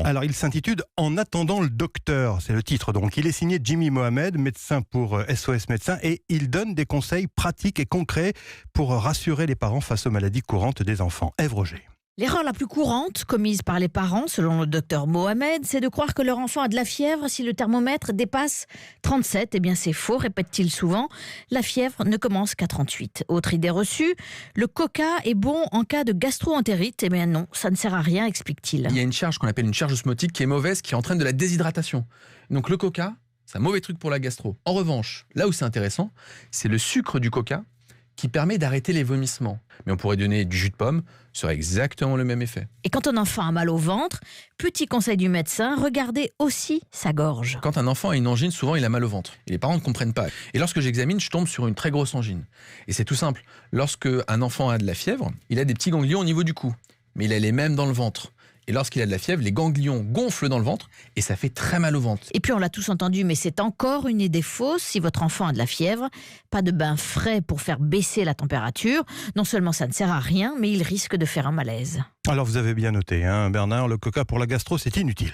Alors, il s'intitule « En attendant le docteur », c'est le titre. Donc, il est signé Jimmy Mohamed, médecin pour SOS Médecins, et il donne des conseils pratiques et concrets pour rassurer les parents face aux maladies courantes des enfants. Ève Roger. L'erreur la plus courante commise par les parents, selon le docteur Mohamed, c'est de croire que leur enfant a de la fièvre si le thermomètre dépasse 37. Eh bien, c'est faux, répète-t-il souvent. La fièvre ne commence qu'à 38. Autre idée reçue, le coca est bon en cas de gastro-entérite. Eh bien non, ça ne sert à rien, explique-t-il. Il y a une charge qu'on appelle une charge osmotique qui est mauvaise, qui entraîne de la déshydratation. Donc le coca, c'est un mauvais truc pour la gastro. En revanche, là où c'est intéressant, c'est le sucre du coca qui permet d'arrêter les vomissements. Mais on pourrait donner du jus de pomme, ça aurait exactement le même effet. Et quand un enfant a mal au ventre, petit conseil du médecin, regardez aussi sa gorge. Quand un enfant a une angine, souvent il a mal au ventre. Et les parents ne comprennent pas. Et lorsque j'examine, je tombe sur une très grosse angine. Et c'est tout simple. Lorsque un enfant a de la fièvre, il a des petits ganglions au niveau du cou. Mais il a les mêmes dans le ventre. Et lorsqu'il a de la fièvre, les ganglions gonflent dans le ventre et ça fait très mal au ventre. Et puis on l'a tous entendu, mais c'est encore une idée fausse. Si votre enfant a de la fièvre, pas de bain frais pour faire baisser la température. Non seulement ça ne sert à rien, mais il risque de faire un malaise. Alors, vous avez bien noté, Bernard, le coca pour la gastro, c'est inutile.